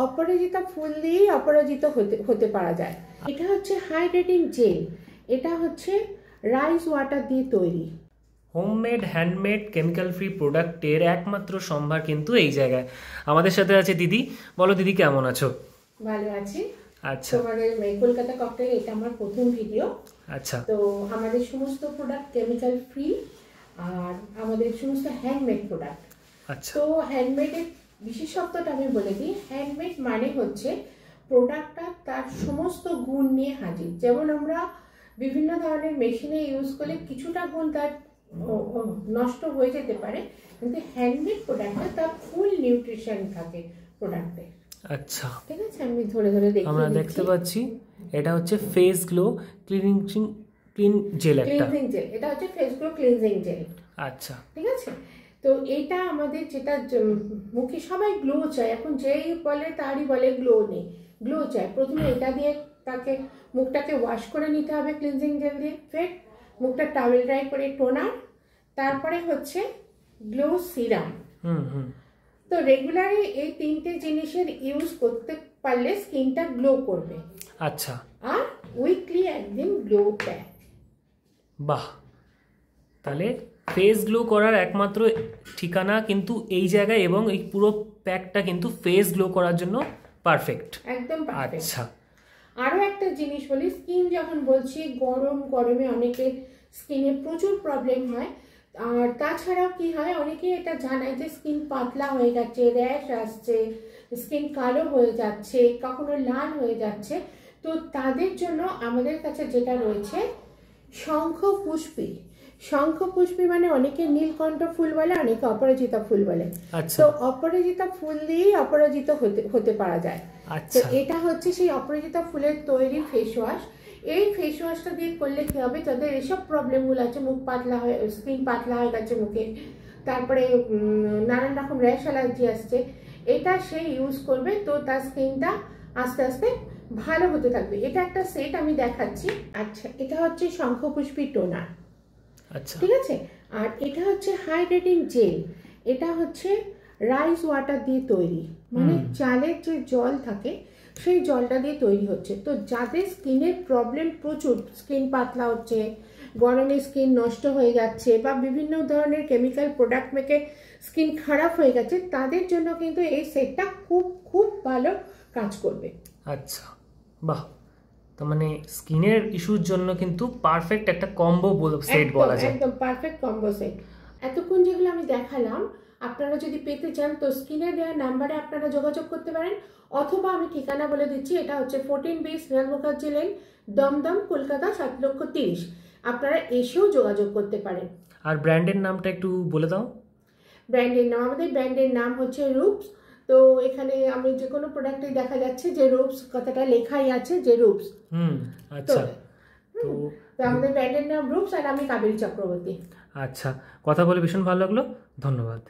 অপরাজিতা ফুল দিয়েই অপরাজিত হতে পারা যায়। এটা হচ্ছে হাইড্রেটিং জেল, এটা হচ্ছে রাইস ওয়াটার দিয়ে তৈরি। হোমমেড হ্যান্ডমেড কেমিক্যাল ফ্রি প্রোডাক্টের একমাত্র সম্ভার কিন্তু এই জায়গায়। আমাদের সাথে আছে দিদি। বলো দিদি, কেমন আছো? ভালো আছি। আচ্ছা, তোমাদের কলকাতা ককটেল এটা আমার প্রথম ভিডিও। আচ্ছা। তো আমাদের সমস্ত প্রোডাক্ট কেমিক্যাল ফ্রি আর আমাদের সমস্ত হ্যান্ডমেড প্রোডাক্ট। আচ্ছা, তো হ্যান্ডমেডের বিশেষত্বটা আমি বলে দিই। হ্যান্ডমেড মানে হচ্ছে প্রোডাক্টটা তার সমস্ত গুণ নিয়ে হাজির। যেমন আমরা বিভিন্ন ধরনের মেশিনে ইউজ করলে কিছুটা গুণ তার নষ্ট হয়ে যেতে পারে, কিন্তু হ্যান্ডমেড প্রোডাক্টে তার ফুল নিউট্রিশন থাকে প্রোডাক্টে। আচ্ছা, ঠিক আছে, আমি ধরে ধরে দেখি। আমরা দেখতে পাচ্ছি এটা হচ্ছে face glow clean gel. Cleansing gel, এটা হচ্ছে ফেস গ্লো ক্লিনজিং জেল। আচ্ছা, ঠিক আছে। তো এটা আমাদের যেটা মুখে সবাই গ্লো চায়, এখন যেই বলে তারই বলে গ্লো নেই, গ্লো চায়। প্রথমে এটা দিয়ে তাকে মুখটাকে ওয়াশ করে নিতে হবে ক্লিনজিং জেল দিয়ে, ফের মুখটা টাওয়েল ড্রাই করে টোনার, তারপরে হচ্ছে গ্লো সিরাম। তো রেগুলারলি এই তিনটে জিনিসের ইউজ করতে পারলে স্কিনটা গ্লো করবে। আচ্ছা, আর উইকলি একদিন গ্লো প্যাক। বাহ, তাহলে ফেস গ্লো করার একমাত্র ঠিকানা কিন্তু এই জায়গায়, এবং এই পুরো প্যাকটা কিন্তু ফেস গ্লো করার জন্য পারফেক্ট, একদম পারফেক্ট। আচ্ছা। আরও একটা জিনিস বলি, স্কিন যখন বলছি, গরমে অনেকের স্কিনে প্রচুর প্রবলেম হয়। আর তাছাড়াও কি হয়, অনেকে এটা জানায় যে স্কিন পাতলা হয়ে যাচ্ছে, র্যাশ আসছে, স্কিন কালো হয়ে যাচ্ছে, কখনো লাল হয়ে যাচ্ছে। তো তাদের জন্য আমাদের কাছে যেটা রয়েছে শঙ্খপুষ্পী। শঙ্খপুষ্পী মানে অনেকে নীলকণ্ঠ ফুল বলে, অনেকে অপরাজিতা ফুল বলে। তো অপরাজিতা ফুল দিয়েই অপরাজিত হতে পারা যায়। তো এটা হচ্ছে সেই অপরাজিতা ফুলের তৈরি ফেস ওয়াশ। এই ফেস ওয়াশটা দিয়ে করলে কি হবে, যাদের এসব প্রবলেমগুলো আছে, মুখ পাতলা হয়ে, স্কিন পাতলা হয়ে গেছে মুখে, তারপরে নানান রকম র্যাশ অ্যালার্জি আসছে, এটা সে ইউজ করবে, তো তার স্কিনটা আস্তে আস্তে ভালো হতে থাকবে। এটা একটা সেট আমি দেখাচ্ছি। আচ্ছা, এটা হচ্ছে শঙ্খপুষ্পী টোনার। আচ্ছা, ঠিক আছে। আর এটা হচ্ছে হাইড্রেটিং জেল, এটা হচ্ছে রাইস ওয়াটার দিয়ে তৈরি, মানে চালের যে জল থাকে সেই জলটা দিয়ে তৈরি হচ্ছে। তো যাদের স্কিনের প্রবলেম প্রচুর, স্কিন পাতলা হচ্ছে, গরমে স্কিন নষ্ট হয়ে যাচ্ছে, বা বিভিন্ন ধরনের কেমিক্যাল প্রোডাক্ট মেখে স্কিন খারাপ হয়ে গেছে, তাদের জন্য কিন্তু এই সেটটা খুব খুব ভালো কাজ করবে। আচ্ছা, বাহ, তার মানে স্কিনের ইস্যুর জন্য কিন্তু পারফেক্ট একটা কম্বো সেট বলা যায়। একদম পারফেক্ট কম্বো সেট। এতক্ষণ যেগুলো আমি দেখালাম, আপনারা যদি পেতে চান তো স্ক্রিনে দেওয়া নাম্বারে আপনারা যোগাযোগ করতে পারেন, অথবা আমি ঠিকানা বলে দিচ্ছি। এটা হচ্ছে 14B স্নেহাল মুখার্জি লেন, দমদম, কলকাতা 7,30,000। আপনারা এসেও যোগাযোগ করতে পারেন। আর ব্র্যান্ডের নামটা একটু বলে দাও। ব্র্যান্ডের নাম, আমাদের ব্র্যান্ডের নাম হচ্ছে রূপস। তো এখানে আমি যে কোনো প্রোডাক্টেই দেখা যাচ্ছে যে রূপস কথাটা লেখাই আছে, যে রূপস। আচ্ছা, তো আমাদের ব্র্যান্ডের নাম রূপস, আর আমি কাবেরী চক্রবর্তী। আচ্ছা, কথা বলে ভীষণ ভালো লাগলো, ধন্যবাদ।